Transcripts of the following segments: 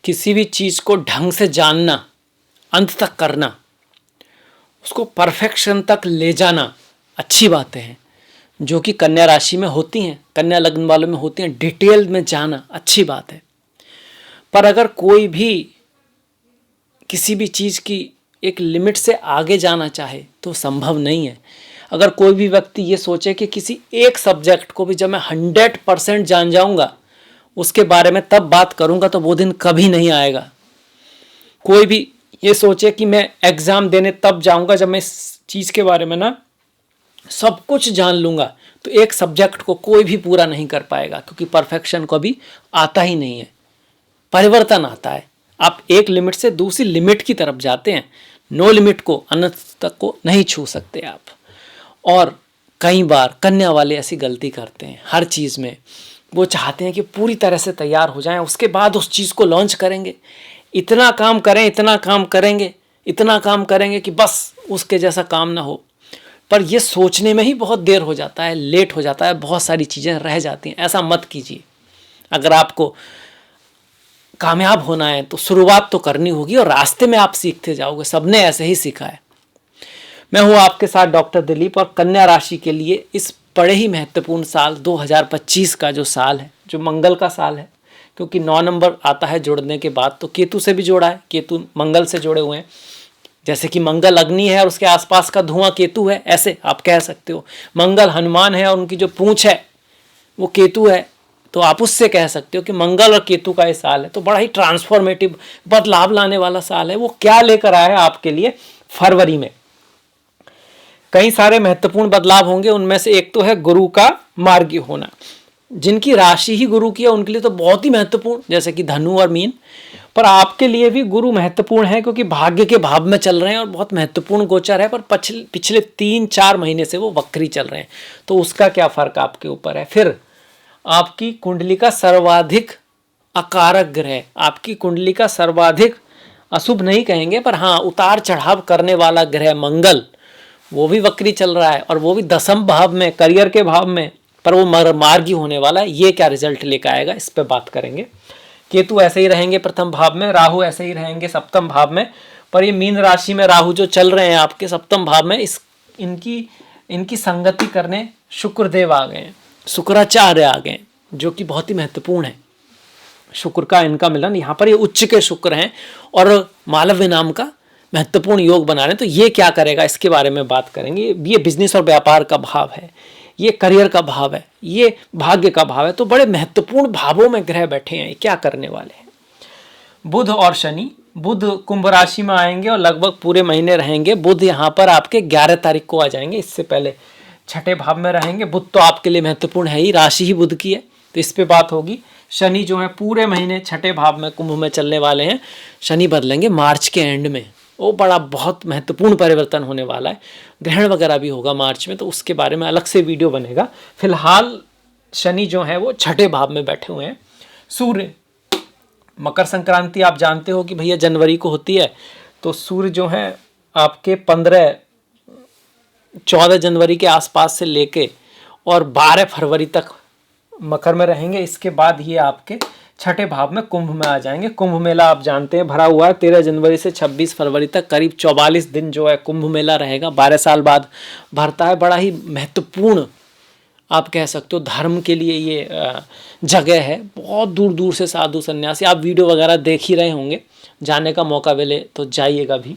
किसी भी चीज़ को ढंग से जानना, अंत तक करना, उसको परफेक्शन तक ले जाना अच्छी बातें हैं, जो कि कन्या राशि में होती हैं, कन्या लग्न वालों में होती हैं। डिटेल में जाना अच्छी बात है। पर अगर कोई भी किसी भी चीज़ की एक लिमिट से आगे जाना चाहे तो संभव नहीं है। अगर कोई भी व्यक्ति ये सोचे कि किसी एक सब्जेक्ट को भी जब मैं 100% जान जाऊंगा उसके बारे में तब बात करूंगा, तो वो दिन कभी नहीं आएगा। कोई भी ये सोचे कि मैं एग्ज़ाम देने तब जाऊंगा जब मैं इस चीज़ के बारे में ना सब कुछ जान लूंगा, तो एक सब्जेक्ट को कोई भी पूरा नहीं कर पाएगा, क्योंकि परफेक्शन को भी आता ही नहीं है। परिवर्तन आता है। आप एक लिमिट से दूसरी लिमिट की तरफ जाते हैं। नो लिमिट को, अनंत तक को नहीं छू सकते आप। और कई बार कन्या वाले ऐसी गलती करते हैं हर चीज़ में। वो चाहते हैं कि पूरी तरह से तैयार हो जाएं, उसके बाद उस चीज़ को लॉन्च करेंगे। इतना काम करें, इतना काम करेंगे, इतना काम करेंगे कि बस उसके जैसा काम ना हो। पर ये सोचने में ही बहुत देर हो जाता है, लेट हो जाता है, बहुत सारी चीज़ें रह जाती हैं। ऐसा मत कीजिए। अगर आपको कामयाब होना है तो शुरुआत तो करनी होगी और रास्ते में आप सीखते जाओगे। सबने ऐसे ही सीखा है। मैं हूँ आपके साथ डॉक्टर दिलीप, और कन्या राशि के लिए इस बड़े ही महत्वपूर्ण साल 2025 का जो साल है, जो मंगल का साल है, क्योंकि 9 नंबर आता है जुड़ने के बाद, तो केतु से भी जोड़ा है, केतु मंगल से जुड़े हुए हैं। जैसे कि मंगल अग्नि है और उसके आसपास का धुआं केतु है, ऐसे आप कह सकते हो। मंगल हनुमान है और उनकी जो पूंछ है वो केतु है, तो आप उससे कह सकते हो कि मंगल और केतु का ये साल है। तो बड़ा ही ट्रांसफॉर्मेटिव, बदलाव लाने वाला साल है। वो क्या लेकर आया है आपके लिए फरवरी में? कई सारे महत्वपूर्ण बदलाव होंगे। उनमें से एक तो है गुरु का मार्गी होना। जिनकी राशि ही गुरु की है उनके लिए तो बहुत ही महत्वपूर्ण, जैसे कि धनु और मीन। पर आपके लिए भी गुरु महत्वपूर्ण है, क्योंकि भाग्य के भाव में चल रहे हैं और बहुत महत्वपूर्ण गोचर है। पर पिछले 3-4 महीने से वो वक्री चल रहे हैं, तो उसका क्या फर्क आपके ऊपर है। फिर आपकी कुंडली का सर्वाधिक अकारक ग्रह, आपकी कुंडली का सर्वाधिक अशुभ नहीं कहेंगे, पर हाँ उतार चढ़ाव करने वाला ग्रह मंगल, वो भी वक्री चल रहा है, और वो भी 10वें भाव में, करियर के भाव में। पर वो मार्गी होने वाला है। ये क्या रिजल्ट लेकर आएगा, इस पे बात करेंगे। केतु ऐसे ही रहेंगे प्रथम भाव में, राहु ऐसे ही रहेंगे सप्तम भाव में। पर ये मीन राशि में राहु जो चल रहे हैं आपके सप्तम भाव में, इनकी संगति करने शुक्रदेव आ गए हैं, शुक्राचार्य आ गए, जो कि बहुत ही महत्वपूर्ण है। शुक्र का इनका मिलन, यहाँ पर ये उच्च के शुक्र हैं और मालव्य नाम का महत्वपूर्ण योग बना रहे हैं। तो ये क्या करेगा, इसके बारे में बात करेंगे। ये बिजनेस और व्यापार का भाव है, ये करियर का भाव है, ये भाग्य का भाव है। तो बड़े महत्वपूर्ण भावों में ग्रह बैठे हैं। क्या करने वाले हैं? बुध और शनि। बुध कुंभ राशि में आएंगे और लगभग पूरे महीने रहेंगे। बुध यहाँ पर आपके 11 तारीख को आ जाएंगे, इससे पहले छठे भाव में रहेंगे। बुध तो आपके लिए महत्वपूर्ण है ही, राशि ही बुध की है, तो इस पे बात होगी। शनि जो है पूरे महीने छठे भाव में कुंभ में चलने वाले हैं। शनि बदलेंगे मार्च के एंड में, वो बड़ा बहुत महत्वपूर्ण परिवर्तन होने वाला है। ग्रहण वगैरह भी होगा मार्च में, तो उसके बारे में अलग से वीडियो बनेगा। फिलहाल शनि जो है वो छठे भाव में बैठे हुए हैं। सूर्य, मकर संक्रांति आप जानते हो कि भैया जनवरी को होती है, तो सूर्य जो है आपके 14 जनवरी के आसपास से लेके और 12 फरवरी तक मकर में रहेंगे। इसके बाद ये आपके छठे भाव में कुंभ में आ जाएंगे। कुंभ मेला आप जानते हैं भरा हुआ है, 13 जनवरी से 26 फरवरी तक करीब 44 दिन जो है कुंभ मेला रहेगा। 12 साल बाद भरता है। बड़ा ही महत्वपूर्ण आप कह सकते हो धर्म के लिए ये जगह है। बहुत दूर दूर से साधु सन्यासी, आप वीडियो वगैरह देख ही रहे होंगे, जाने का मौका मिले तो जाइएगा भी।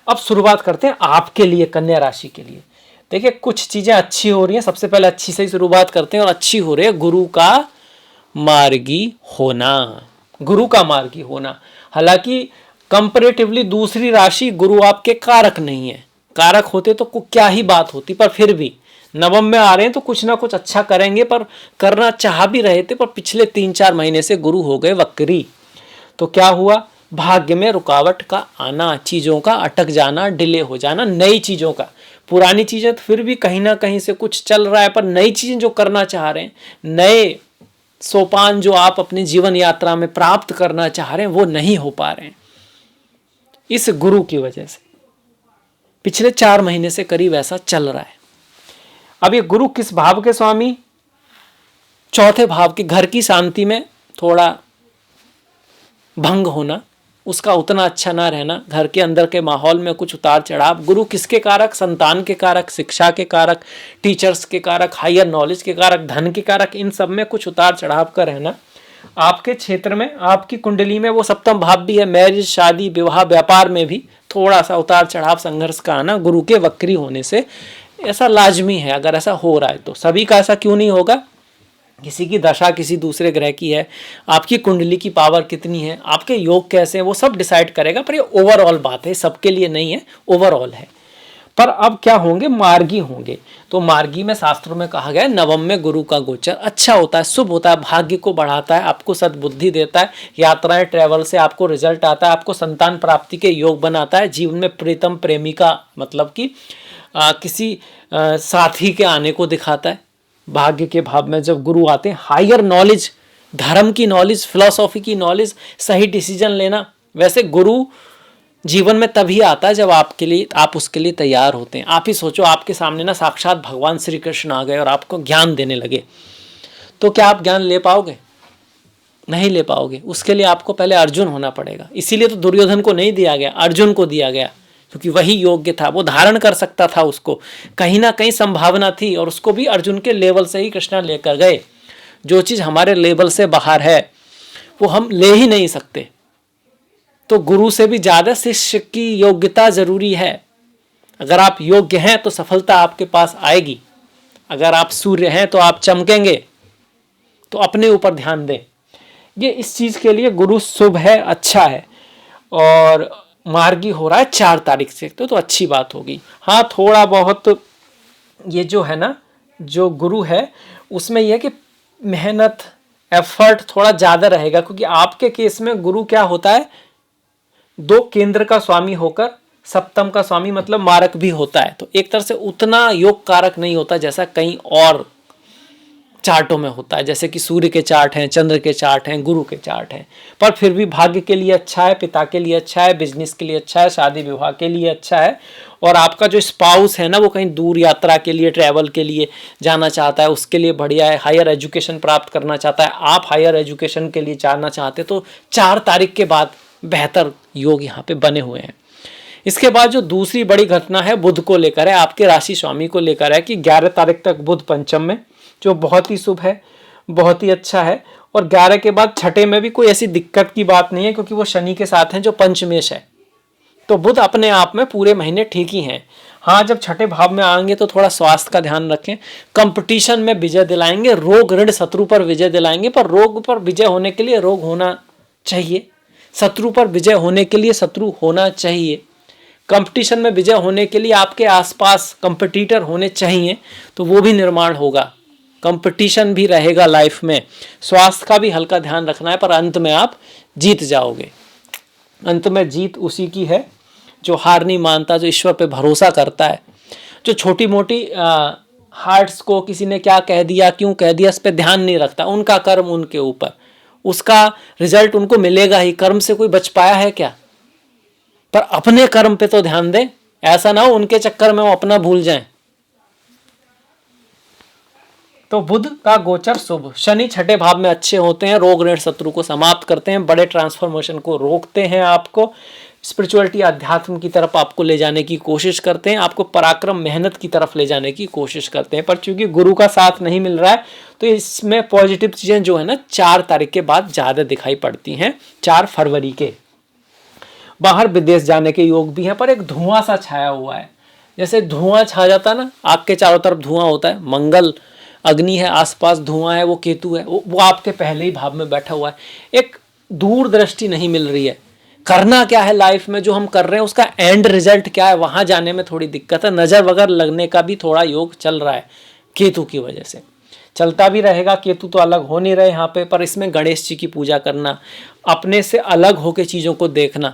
अब शुरुआत करते हैं आपके लिए, कन्या राशि के लिए। देखिए कुछ चीज़ें अच्छी हो रही हैं। सबसे पहले अच्छी से ही शुरुआत करते हैं, और अच्छी हो रही है गुरु का मार्गी होना। गुरु का मार्गी होना, हालांकि कंपैरेटिवली दूसरी राशि गुरु आपके कारक नहीं है। कारक होते तो क्या ही बात होती, पर फिर भी नवम में आ रहे हैं तो कुछ ना कुछ अच्छा करेंगे। पर करना चाह भी रहे थे, पर पिछले 3-4 महीने से गुरु हो गए वक्री। तो क्या हुआ, भाग्य में रुकावट का आना, चीज़ों का अटक जाना, डिले हो जाना, नई चीज़ों का। पुरानी चीज़ें तो फिर भी कहीं ना कहीं से कुछ चल रहा है, पर नई चीज़ें जो करना चाह रहे हैं, नए सोपान जो आप अपनी जीवन यात्रा में प्राप्त करना चाह रहे हैं, वो नहीं हो पा रहे हैं इस गुरु की वजह से। पिछले 4 महीने से करीब ऐसा चल रहा है। अब ये गुरु किस भाव के स्वामी? चौथे भाव के। घर की शांति में थोड़ा भंग होना, उसका उतना अच्छा ना रहना, घर के अंदर के माहौल में कुछ उतार चढ़ाव। गुरु किसके कारक? संतान के कारक, शिक्षा के कारक, टीचर्स के कारक, हायर नॉलेज के कारक, धन के कारक। इन सब में कुछ उतार चढ़ाव का रहना। आपके क्षेत्र में, आपकी कुंडली में वो सप्तम भाव भी है, मैरिज, शादी, विवाह, व्यापार में भी थोड़ा सा उतार चढ़ाव, संघर्ष का आना गुरु के वक्री होने से ऐसा लाजमी है। अगर ऐसा हो रहा है तो सभी का ऐसा क्यों नहीं होगा? किसी की दशा किसी दूसरे ग्रह की है, आपकी कुंडली की पावर कितनी है, आपके योग कैसे हैं, वो सब डिसाइड करेगा। पर ये ओवरऑल बात है, सबके लिए नहीं है, ओवरऑल है। पर अब क्या होंगे? मार्गी होंगे। तो मार्गी में शास्त्रों में कहा गया है नवम में गुरु का गोचर अच्छा होता है, शुभ होता है, भाग्य को बढ़ाता है, आपको सद्बुद्धि देता है, यात्राएं, ट्रैवल से आपको रिजल्ट आता है, आपको संतान प्राप्ति के योग बनाता है, जीवन में प्रीतम प्रेमिका मतलब कि किसी साथी के आने को दिखाता है। भाग्य के भाव में जब गुरु आते हैं, हायर नॉलेज, धर्म की नॉलेज, फिलॉसफी की नॉलेज, सही डिसीजन लेना। वैसे गुरु जीवन में तभी आता है जब आपके लिए, आप उसके लिए तैयार होते हैं। आप ही सोचो, आपके सामने ना साक्षात भगवान श्री कृष्ण आ गए और आपको ज्ञान देने लगे, तो क्या आप ज्ञान ले पाओगे? नहीं ले पाओगे। उसके लिए आपको पहले अर्जुन होना पड़ेगा। इसीलिए तो दुर्योधन को नहीं दिया गया, अर्जुन को दिया गया, क्योंकि वही योग्य था, वो धारण कर सकता था उसको। कहीं ना कहीं संभावना थी और उसको भी अर्जुन के लेवल से ही कृष्णा लेकर गए। जो चीज़ हमारे लेवल से बाहर है वो हम ले ही नहीं सकते। तो गुरु से भी ज़्यादा शिष्य की योग्यता जरूरी है। अगर आप योग्य हैं तो सफलता आपके पास आएगी। अगर आप सूर्य हैं तो आप चमकेंगे। तो अपने ऊपर ध्यान दें। ये इस चीज़ के लिए गुरु शुभ है, अच्छा है। और मार्गी हो रहा है 4 तारीख से, तो अच्छी बात होगी। हाँ, थोड़ा बहुत ये जो है ना, जो गुरु है उसमें यह कि मेहनत, एफर्ट थोड़ा ज़्यादा रहेगा, क्योंकि आपके केस में गुरु क्या होता है, 2 केंद्र का स्वामी होकर सप्तम का स्वामी मतलब मारक भी होता है। तो एक तरह से उतना योग कारक नहीं होता जैसा कहीं और चार्टों में होता है। जैसे कि सूर्य के चार्ट हैं, चंद्र के चार्ट हैं, गुरु के चार्ट हैं। पर फिर भी भाग्य के लिए अच्छा है, पिता के लिए अच्छा है, बिजनेस के लिए अच्छा है, शादी विवाह के लिए अच्छा है। और आपका जो स्पाउस है ना, वो कहीं दूर यात्रा के लिए, ट्रैवल के लिए जाना चाहता है, उसके लिए बढ़िया है। हायर एजुकेशन प्राप्त करना चाहता है, आप हायर एजुकेशन के लिए जाना चाहते, तो 4 तारीख के बाद बेहतर योग यहाँ पे बने हुए हैं। इसके बाद जो दूसरी बड़ी घटना है बुध को लेकर है, आपके राशि स्वामी को लेकर है कि 11 तारीख तक बुध पंचम में, जो बहुत ही शुभ है, बहुत ही अच्छा है। और 11 के बाद छठे में भी कोई ऐसी दिक्कत की बात नहीं है, क्योंकि वो शनि के साथ हैं जो पंचमेश है। तो बुध अपने आप में पूरे महीने ठीक ही हैं। हाँ, जब छठे भाव में आएंगे तो थोड़ा स्वास्थ्य का ध्यान रखें। कंपटीशन में विजय दिलाएंगे, रोग ऋण शत्रु पर विजय दिलाएंगे। पर रोग पर विजय होने के लिए रोग होना चाहिए, शत्रु पर विजय होने के लिए शत्रु होना चाहिए, कंपटीशन में विजय होने के लिए आपके आसपास कंपटीटर होने चाहिए, तो वो भी निर्माण होगा। कंपटीशन भी रहेगा लाइफ में। स्वास्थ्य का भी हल्का ध्यान रखना है, पर अंत में आप जीत जाओगे। अंत में जीत उसी की है जो हार नहीं मानता, जो ईश्वर पे भरोसा करता है, जो छोटी मोटी हार्ट्स को किसी ने क्या कह दिया, क्यों कह दिया, इस पर ध्यान नहीं रखता। उनका कर्म उनके ऊपर, उसका रिजल्ट उनको मिलेगा ही। कर्म से कोई बच पाया है क्या? पर अपने कर्म पे तो ध्यान दें, ऐसा ना हो उनके चक्कर में वो अपना भूल जाएं। तो बुध का गोचर शुभ। शनि छठे भाव में अच्छे होते हैं, रोग ऋण शत्रु को समाप्त करते हैं, बड़े ट्रांसफॉर्मेशन को रोकते हैं, आपको स्पिरिचुअलिटी, अध्यात्म की तरफ आपको ले जाने की कोशिश करते हैं, आपको पराक्रम, मेहनत की तरफ ले जाने की कोशिश करते हैं। पर चूंकि गुरु का साथ नहीं मिल रहा है, तो इसमें पॉजिटिव चीजें जो है ना 4 तारीख के बाद ज्यादा दिखाई पड़ती हैं। 4 फरवरी के बाहर विदेश जाने के योग भी हैं, पर एक धुआं सा छाया हुआ है। जैसे धुआं छा जाता है ना, आग के चारों तरफ धुआं होता है, मंगल अग्नि है, आसपास धुआं है, वो केतु है, वो आपके पहले ही भाव में बैठा हुआ है। एक दूरदृष्टि नहीं मिल रही है। करना क्या है लाइफ में, जो हम कर रहे हैं उसका एंड रिजल्ट क्या है, वहां जाने में थोड़ी दिक्कत है। नजर वगैरह लगने का भी थोड़ा योग चल रहा है केतु की वजह से, चलता भी रहेगा। केतु तो अलग हो नहीं रहे यहाँ पे, पर इसमें गणेश जी की पूजा करना, अपने से अलग होकर चीजों को देखना,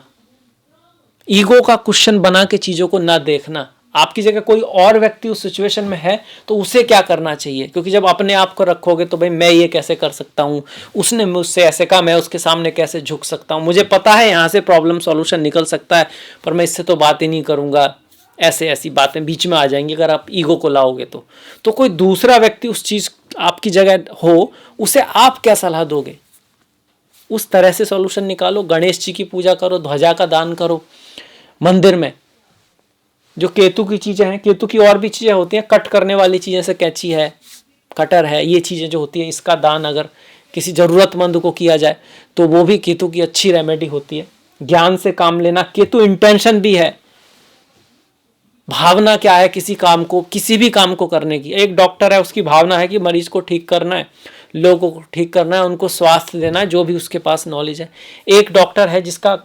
ईगो का क्वेश्चन बना के चीजों को ना देखना। आपकी जगह कोई और व्यक्ति उस सिचुएशन में है तो उसे क्या करना चाहिए, क्योंकि जब अपने आप को रखोगे तो भाई मैं ये कैसे कर सकता हूँ, उसने मुझसे ऐसे कहा, मैं उसके सामने कैसे झुक सकता हूँ, मुझे पता है यहाँ से प्रॉब्लम सॉल्यूशन निकल सकता है, पर मैं इससे तो बात ही नहीं करूँगा। ऐसी बातें बीच में आ जाएंगी अगर आप ईगो को लाओगे तो कोई दूसरा व्यक्ति उस चीज़ आपकी जगह हो, उसे आप क्या सलाह दोगे? उस तरह से सॉल्यूशन निकालो। गणेश जी की पूजा करो, ध्वजा का दान करो मंदिर में। जो केतु की चीज़ें हैं, केतु की और भी चीज़ें होती हैं, कट करने वाली चीज़ें, जैसे कैंची है, कटर है, ये चीज़ें जो होती हैं, इसका दान अगर किसी ज़रूरतमंद को किया जाए तो वो भी केतु की अच्छी रेमेडी होती है। ज्ञान से काम लेना, केतु इंटेंशन भी है, भावना क्या है किसी काम को, किसी भी काम को करने की। एक डॉक्टर है, उसकी भावना है कि मरीज को ठीक करना है, लोगों को ठीक करना है, उनको स्वास्थ्य देना है, जो भी उसके पास नॉलेज है। एक डॉक्टर है जिसका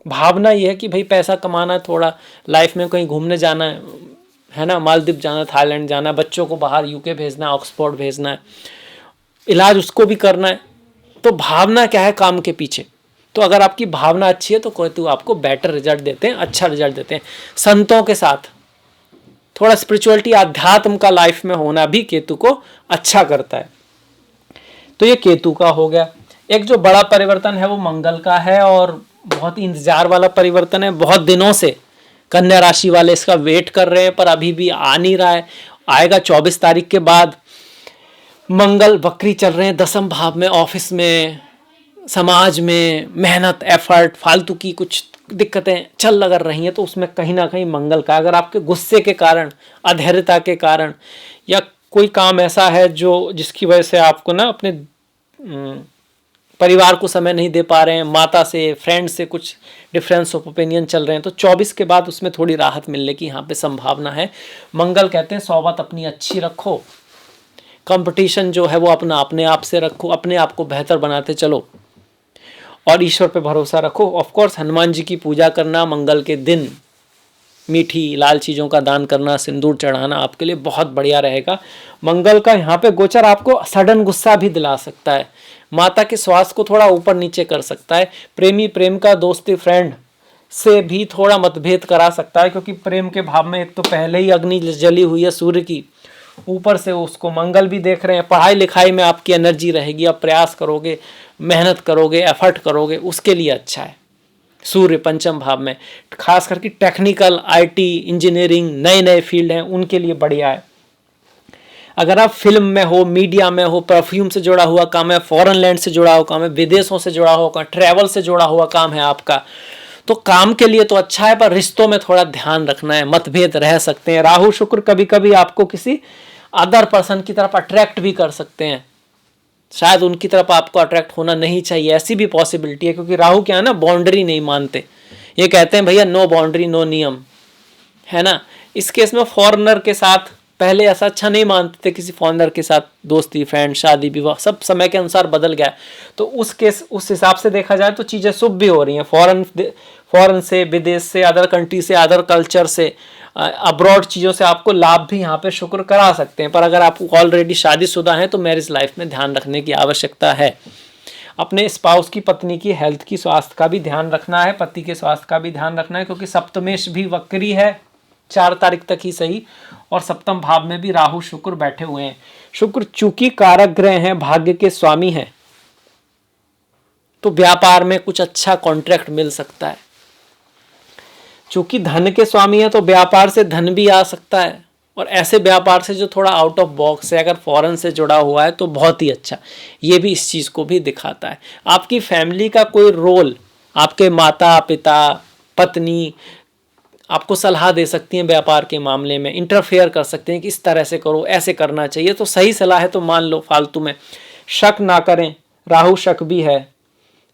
भावना ये है कि भाई पैसा कमाना है, थोड़ा लाइफ में कहीं घूमने जाना है ना, मालदीव जाना, थाईलैंड जाना, बच्चों को बाहर यूके भेजना, ऑक्सफोर्ड भेजना है, इलाज उसको भी करना है। तो भावना क्या है काम के पीछे। तो अगर आपकी भावना अच्छी है तो केतु आपको बेटर रिजल्ट देते हैं, अच्छा रिजल्ट देते हैं। संतों के साथ थोड़ा स्पिरिचुअलिटी, अध्यात्म का लाइफ में होना भी केतु को अच्छा करता है। तो ये केतु का हो गया। एक जो बड़ा परिवर्तन है वो मंगल का है, और बहुत ही इंतजार वाला परिवर्तन है। बहुत दिनों से कन्या राशि वाले इसका वेट कर रहे हैं, पर अभी भी आ नहीं रहा है। आएगा 24 तारीख के बाद। मंगल वक्री चल रहे हैं दसम भाव में, ऑफिस में, समाज में, मेहनत, एफर्ट, फालतू की कुछ दिक्कतें चल अगर रही हैं तो उसमें कहीं ना कहीं मंगल का, अगर आपके गुस्से के कारण, अधैर्यता के कारण, या कोई काम ऐसा है जो जिसकी वजह से आपको ना अपने परिवार को समय नहीं दे पा रहे हैं, माता से, फ्रेंड से कुछ डिफरेंस ऑफ ओपिनियन चल रहे हैं, तो 24 के बाद उसमें थोड़ी राहत मिलने की यहाँ पे संभावना है। मंगल कहते हैं सोबत अपनी अच्छी रखो, कंपटीशन जो है वो अपने आप से रखो, अपने आप को बेहतर बनाते चलो, और ईश्वर पे भरोसा रखो। ऑफ कोर्स हनुमान जी की पूजा करना, मंगल के दिन मीठी लाल चीज़ों का दान करना, सिंदूर चढ़ाना आपके लिए बहुत बढ़िया रहेगा। मंगल का यहाँ पे गोचर आपको सडन गुस्सा भी दिला सकता है, माता के स्वास्थ्य को थोड़ा ऊपर नीचे कर सकता है, प्रेमी प्रेम का, दोस्ती फ्रेंड से भी थोड़ा मतभेद करा सकता है, क्योंकि प्रेम के भाव में एक तो पहले ही अग्नि जली हुई है सूर्य की, ऊपर से उसको मंगल भी देख रहे हैं। पढ़ाई लिखाई में आपकी एनर्जी रहेगी, आप प्रयास करोगे, मेहनत करोगे, एफर्ट करोगे, उसके लिए अच्छा है। सूर्य पंचम भाव में, खास करके टेक्निकल, आईटी, इंजीनियरिंग, नए नए फील्ड हैं उनके लिए बढ़िया है। अगर आप फिल्म में हो, मीडिया में हो, परफ्यूम से जुड़ा हुआ काम है, फॉरेन लैंड से जुड़ा हुआ काम है, विदेशों से जुड़ा हुआ काम, ट्रैवल से जुड़ा हुआ काम है आपका, तो काम के लिए तो अच्छा है, पर रिश्तों में थोड़ा ध्यान रखना है, मतभेद रह सकते हैं। राहु शुक्र कभी कभी आपको किसी अदर पर्सन की तरफ अट्रैक्ट भी कर सकते हैं, शायद उनकी तरफ आपको अट्रैक्ट होना नहीं चाहिए, ऐसी भी पॉसिबिलिटी है, क्योंकि राहु क्या है ना, बाउंड्री नहीं मानते। ये कहते हैं भैया नो बाउंड्री नो नियम, है ना। इस केस में फॉरेनर के साथ पहले ऐसा अच्छा नहीं मानते थे, किसी फॉरेनर के साथ दोस्ती, फ्रेंड, शादी, विवाह सब समय के अनुसार बदल गया। तो उस हिसाब से देखा जाए तो चीज़ें शुभ भी हो रही हैं। फॉरेन से, विदेश से, अदर कंट्री से, अदर कल्चर से, अब्रॉड चीज़ों से आपको लाभ भी यहाँ पे शुक्र करा सकते हैं। पर अगर आप ऑलरेडी शादीशुदा हैं तो मैरिज लाइफ में ध्यान रखने की आवश्यकता है। अपने स्पाउस की, पत्नी की हेल्थ की, स्वास्थ्य का भी ध्यान रखना है, पति के स्वास्थ्य का भी ध्यान रखना है, क्योंकि सप्तमेश भी वक्री है 4 तारीख तक ही सही, और सप्तम भाव में भी राहु शुक्र बैठे हुए हैं। शुक्र चूंकि कारक ग्रह हैं, भाग्य के स्वामी हैं, तो व्यापार में कुछ अच्छा कॉन्ट्रैक्ट मिल सकता है। चूंकि धन के स्वामी है तो व्यापार से धन भी आ सकता है, और ऐसे व्यापार से जो थोड़ा आउट ऑफ बॉक्स है, अगर फॉरेन से जुड़ा हुआ है तो बहुत ही अच्छा। ये भी इस चीज़ को भी दिखाता है। आपकी फैमिली का कोई रोल, आपके माता पिता, पत्नी आपको सलाह दे सकती हैं व्यापार के मामले में, इंटरफेयर कर सकते हैं कि इस तरह से करो, ऐसे करना चाहिए, तो सही सलाह है तो मान लो, फालतू में शक ना करें। राहु शक भी है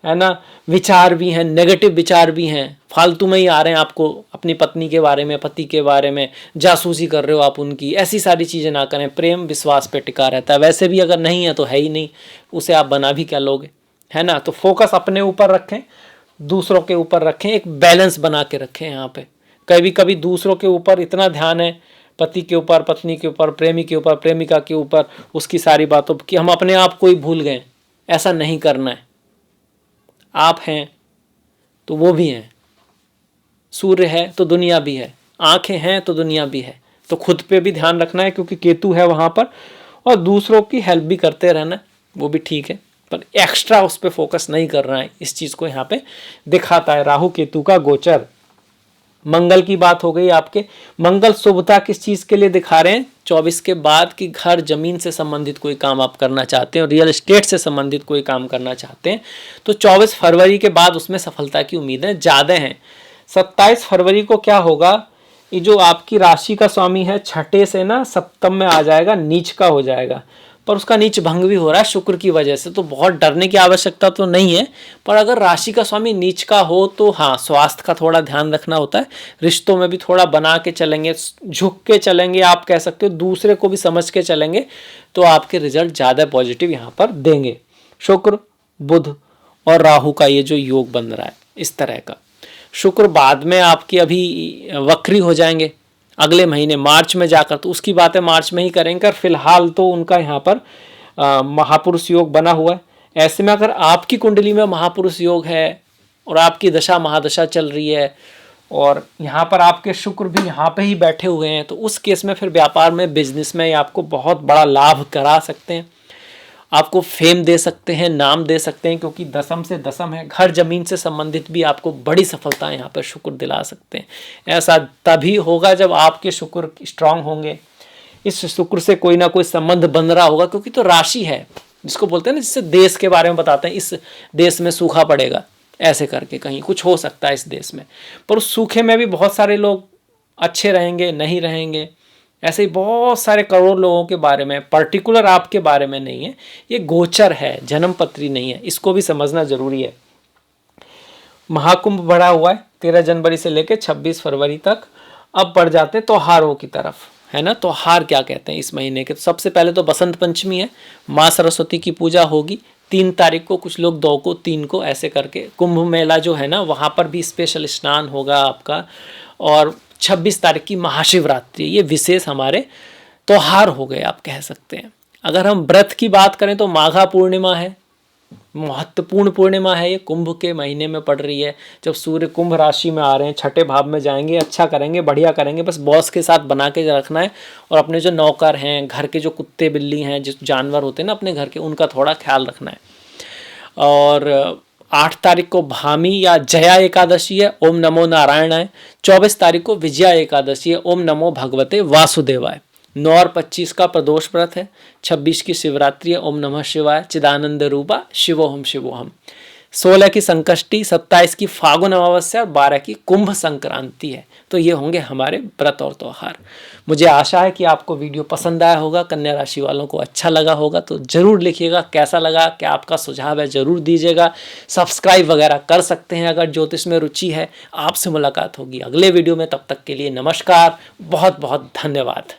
ना, विचार भी हैं, नेगेटिव विचार भी हैं, फालतू में ही आ रहे हैं आपको अपनी पत्नी के बारे में, पति के बारे में, जासूसी कर रहे हो आप उनकी, ऐसी सारी चीज़ें ना करें। प्रेम विश्वास पे टिका रहता है, वैसे भी अगर नहीं है तो है ही नहीं, उसे आप बना भी क्या लोगे, है ना। तो फोकस अपने ऊपर रखें, दूसरों के ऊपर रखें, एक बैलेंस बना के रखें। यहाँ पे कभी कभी दूसरों के ऊपर इतना ध्यान है, पति के ऊपर, पत्नी के ऊपर, प्रेमी के ऊपर, प्रेमिका के ऊपर, उसकी सारी बातों कि हम अपने आप को ही भूल गए। ऐसा नहीं करना है। आप हैं तो वो भी हैं, सूर्य है तो दुनिया भी है, आंखें हैं तो दुनिया भी है। तो खुद पे भी ध्यान रखना है क्योंकि केतु है वहाँ पर, और दूसरों की हेल्प भी करते रहना, वो भी ठीक है, पर एक्स्ट्रा उस पर फोकस नहीं करना है। इस चीज़ को यहाँ पे दिखाता है राहु केतु का गोचर। मंगल की बात हो गई आपके। मंगल शुभता किस चीज़ के लिए दिखा रहे हैं 24 के बाद, कि घर जमीन से संबंधित कोई काम आप करना चाहते हैं और रियल एस्टेट से संबंधित कोई काम करना चाहते हैं तो 24 फरवरी के बाद उसमें सफलता की उम्मीदें ज़्यादा हैं। 27 फरवरी को क्या होगा, ये जो आपकी राशि का स्वामी है छठे से ना सप्तम में आ जाएगा, नीच का हो जाएगा, पर उसका नीच भंग भी हो रहा है शुक्र की वजह से, तो बहुत डरने की आवश्यकता तो नहीं है। पर अगर राशि का स्वामी नीच का हो तो हाँ, स्वास्थ्य का थोड़ा ध्यान रखना होता है। रिश्तों में भी थोड़ा बना के चलेंगे, झुक के चलेंगे, आप कह सकते हो दूसरे को भी समझ के चलेंगे तो आपके रिजल्ट ज़्यादा पॉजिटिव यहाँ पर देंगे। शुक्र, बुध और राहु का ये जो योग बन रहा है इस तरह का। शुक्र बाद में आपकी अभी वक्री हो जाएंगे अगले महीने मार्च में जाकर, तो उसकी बातें मार्च में ही करेंगे। और फिलहाल तो उनका यहाँ पर महापुरुष योग बना हुआ है। ऐसे में अगर आपकी कुंडली में महापुरुष योग है और आपकी दशा महादशा चल रही है और यहाँ पर आपके शुक्र भी यहाँ पे ही बैठे हुए हैं, तो उस केस में फिर व्यापार में, बिजनेस में आपको बहुत बड़ा लाभ करा सकते हैं, आपको फेम दे सकते हैं, नाम दे सकते हैं, क्योंकि दसम से दसम है। घर जमीन से संबंधित भी आपको बड़ी सफलता यहाँ पर शुक्र दिला सकते हैं। ऐसा तभी होगा जब आपके शुक्र स्ट्रांग होंगे, इस शुक्र से कोई ना कोई संबंध बन रहा होगा, क्योंकि तो राशि है जिसको बोलते हैं ना, जिससे देश के बारे में बताते हैं, इस देश में सूखा पड़ेगा ऐसे करके कहीं कुछ हो सकता है इस देश में। पर उस सूखे में भी बहुत सारे लोग अच्छे रहेंगे, नहीं रहेंगे, ऐसे ही बहुत सारे करोड़ लोगों के बारे में, पर्टिकुलर आपके बारे में नहीं है, ये गोचर है, जन्म पत्री नहीं है, इसको भी समझना जरूरी है। महाकुंभ बढ़ा हुआ है 13 जनवरी से लेकर 26 फरवरी तक। अब बढ़ जाते त्योहारों की तरफ, है ना। त्योहार क्या कहते हैं इस महीने के, तो सबसे पहले तो बसंत पंचमी है, माँ सरस्वती की पूजा होगी 3 तारीख को, कुछ लोग 2 को 3 को ऐसे करके। कुंभ मेला जो है ना वहाँ पर भी स्पेशल स्नान होगा आपका। और 26 तारीख की महाशिवरात्रि, ये विशेष हमारे त्योहार हो गए आप कह सकते हैं। अगर हम व्रत की बात करें तो माघा पूर्णिमा है, महत्वपूर्ण पूर्णिमा है, ये कुंभ के महीने में पड़ रही है, जब सूर्य कुंभ राशि में आ रहे हैं, छठे भाव में जाएंगे, अच्छा करेंगे, बढ़िया करेंगे। बस बॉस के साथ बना के रखना है और अपने जो नौकर हैं, घर के जो कुत्ते बिल्ली हैं, जो जानवर होते हैं ना अपने घर के, उनका थोड़ा ख्याल रखना है। और 8 तारीख को भामी या जया एकादशी है, ओम नमो नारायणाय। 24 तारीख को विजया एकादशी है, ओम नमो भगवते वासुदेवाय। 9 और 25 का प्रदोष व्रत है, 26 की शिवरात्रि है, ओम नमः शिवाय चिदानंद रूपा शिवोहम शिवोहम। 16 की संकष्टी, 27 की फागुन अमावस्या और 12 की कुंभ संक्रांति है। तो ये होंगे हमारे व्रत और त्योहार। मुझे आशा है कि आपको वीडियो पसंद आया होगा, कन्या राशि वालों को अच्छा लगा होगा, तो ज़रूर लिखिएगा कैसा लगा, क्या आपका सुझाव है ज़रूर दीजिएगा। सब्सक्राइब वगैरह कर सकते हैं अगर ज्योतिष में रुचि है। आपसे मुलाकात होगी अगले वीडियो में, तब तक के लिए नमस्कार, बहुत बहुत धन्यवाद।